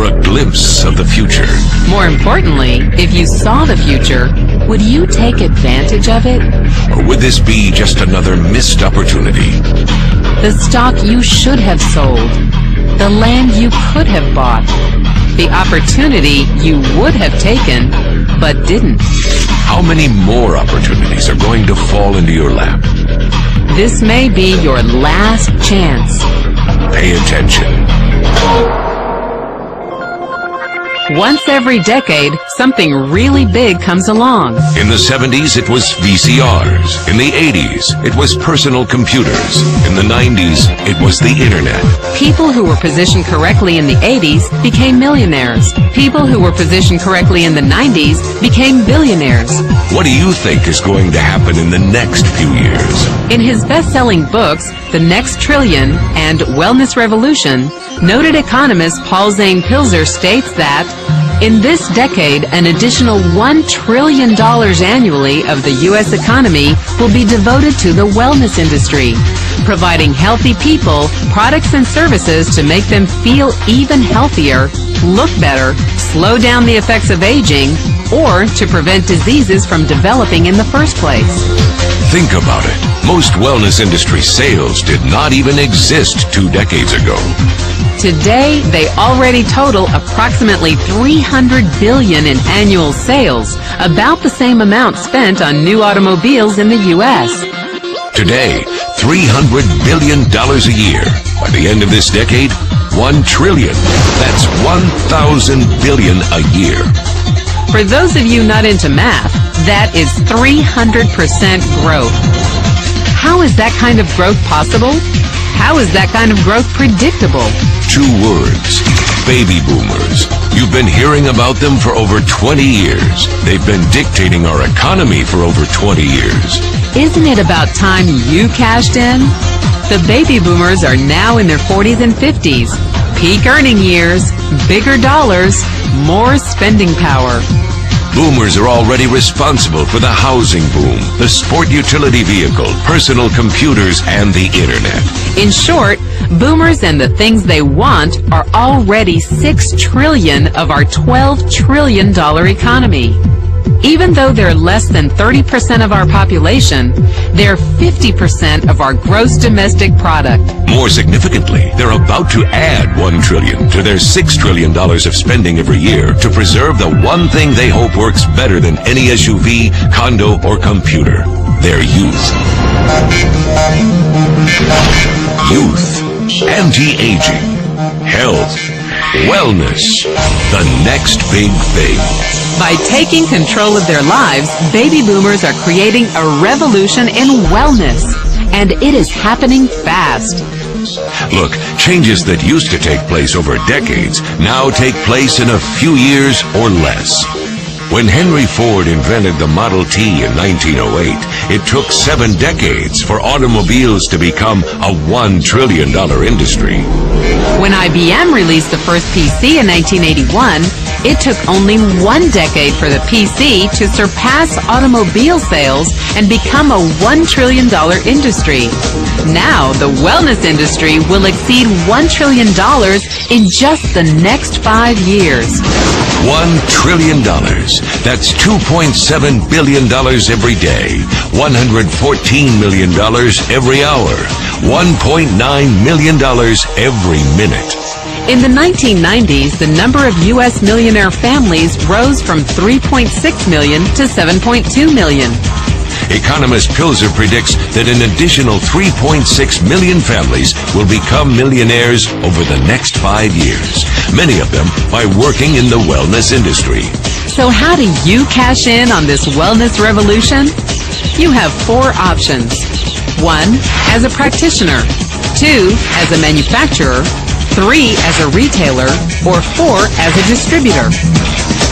or a glimpse of the future? More importantly, if you saw the future, would you take advantage of it? Or would this be just another missed opportunity? The stock you should have sold, the land you could have bought, the opportunity you would have taken, but didn't. How many more opportunities are going to fall into your lap? This may be your last chance. Pay attention. Once every decade, something really big comes along. In the 70s, it was VCRs. In the 80s, it was personal computers. In the 90s, it was the internet. People who were positioned correctly in the 80s became millionaires. People who were positioned correctly in the 90s became billionaires. What do you think is going to happen in the next few years? In his best-selling books, The Next Trillion and Wellness Revolution, noted economist Paul Zane Pilzer states that in this decade, an additional $1 trillion annually of the U.S. economy will be devoted to the wellness industry, providing healthy people products and services to make them feel even healthier, look better, slow down the effects of aging, or to prevent diseases from developing in the first place. Think about it. Most wellness industry sales did not even exist 2 decades ago. Today, they already total approximately $300 billion in annual sales, about the same amount spent on new automobiles in the U.S. Today, $300 billion a year. By the end of this decade, $1 trillion. That's 1,000 billion a year. For those of you not into math, that is 300% growth. How is that kind of growth possible? How is that kind of growth predictable? 2 words. Baby boomers. You've been hearing about them for over 20 years. They've been dictating our economy for over 20 years. Isn't it about time you cashed in? The baby boomers are now in their 40s and 50s. Peak earning years, bigger dollars, more spending power. Boomers are already responsible for the housing boom, the sport utility vehicle, personal computers, and the internet. In short, boomers and the things they want are already $6 trillion of our $12 trillion economy. Even though they're less than 30% of our population, they're 50% of our gross domestic product. More significantly, they're about to add $1 trillion to their $6 trillion of spending every year to preserve the one thing they hope works better than any SUV, condo, or computer: their youth. Youth, anti-aging, health, wellness, the next big thing. By taking control of their lives, baby boomers are creating a revolution in wellness, and it is happening fast. Look, changes that used to take place over decades now take place in a few years or less. When Henry Ford invented the Model T in 1908, it took 7 decades for automobiles to become a $1 trillion industry. When IBM released the first PC in 1981, it took only 1 decade for the PC to surpass automobile sales and become a $1 trillion industry. Now, the wellness industry will exceed $1 trillion in just the next 5 years. $1 trillion. That's $2.7 billion every day, $114 million every hour, $1.9 million every minute. In the 1990s, the number of U.S. millionaire families rose from 3.6 million to 7.2 million. Economist Pilzer predicts that an additional 3.6 million families will become millionaires over the next 5 years, many of them by working in the wellness industry. So how do you cash in on this wellness revolution? You have 4 options. 1, as a practitioner. 2, as a manufacturer. 3, as a retailer. Or 4, as a distributor.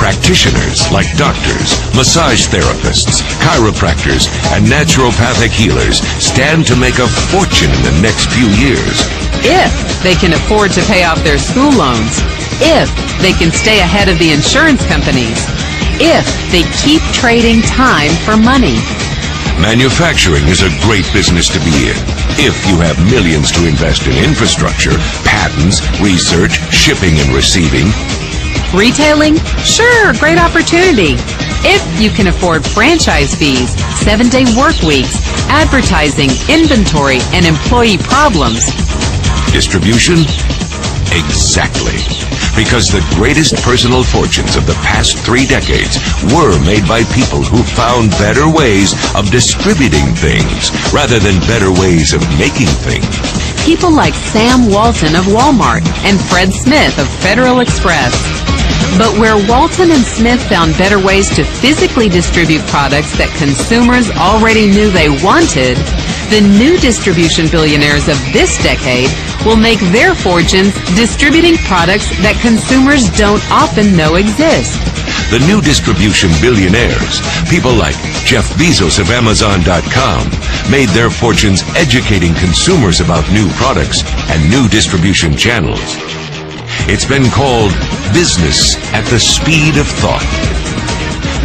Practitioners like doctors, massage therapists, chiropractors, and naturopathic healers stand to make a fortune in the next few years. If they can afford to pay off their school loans. If they can stay ahead of the insurance companies. If they keep trading time for money. Manufacturing is a great business to be in if you have millions to invest in infrastructure, patents, research, shipping and receiving. Retailing? Sure, great opportunity. If you can afford franchise fees, 7-day work weeks, advertising, inventory, and employee problems. Distribution? Exactly. Because the greatest personal fortunes of the past 3 decades were made by people who found better ways of distributing things rather than better ways of making things. People like Sam Walton of Walmart and Fred Smith of Federal Express. But where Walton and Smith found better ways to physically distribute products that consumers already knew they wanted, the new distribution billionaires of this decade will make their fortunes distributing products that consumers don't often know exist. The new distribution billionaires, people like Jeff Bezos of Amazon.com, made their fortunes educating consumers about new products and new distribution channels. It's been called business at the speed of thought.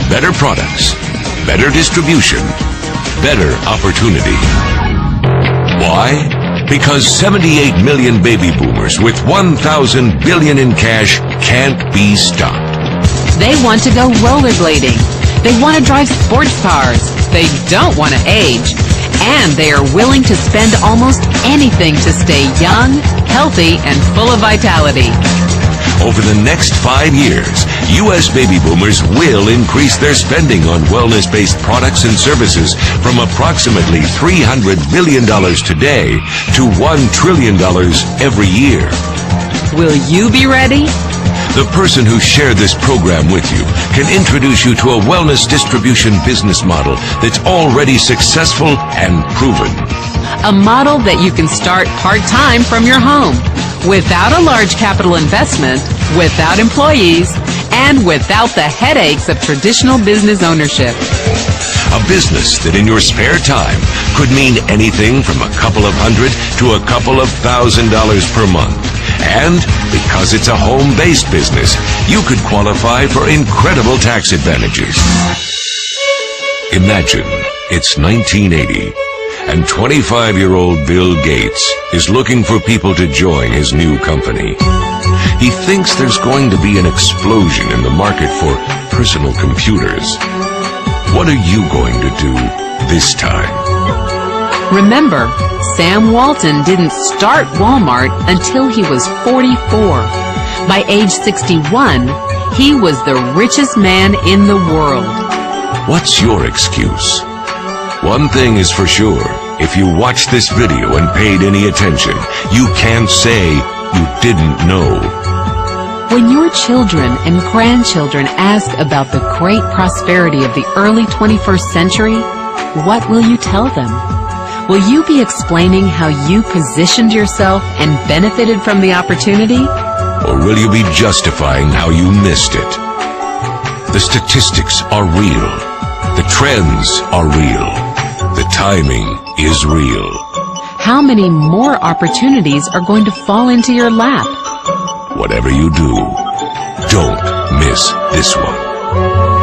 Better products, better distribution, better opportunity. Why? Because 78 million baby boomers with 1,000 billion in cash can't be stopped. They want to go rollerblading. They want to drive sports cars. They don't want to age. And they are willing to spend almost anything to stay young, healthy, and full of vitality. Over the next 5 years, U.S. baby boomers will increase their spending on wellness-based products and services from approximately $300 billion today to $1 trillion every year. Will you be ready? The person who shared this program with you can introduce you to a wellness distribution business model that's already successful and proven. A model that you can start part-time from your home, without a large capital investment, without employees, and without the headaches of traditional business ownership. A business that in your spare time could mean anything from a couple of $100 to a couple of $1,000 per month. And because it's a home-based business, you could qualify for incredible tax advantages. Imagine it's 1980, and 25-year-old Bill Gates is looking for people to join his new company. He thinks there's going to be an explosion in the market for personal computers. What are you going to do this time? Remember, Sam Walton didn't start Walmart until he was 44. By age 61, he was the richest man in the world. What's your excuse? One thing is for sure, if you watched this video and paid any attention, you can't say you didn't know. When your children and grandchildren ask about the great prosperity of the early 21st century, what will you tell them? Will you be explaining how you positioned yourself and benefited from the opportunity? Or will you be justifying how you missed it? The statistics are real. The trends are real. The timing is real. How many more opportunities are going to fall into your lap? Whatever you do, don't miss this one.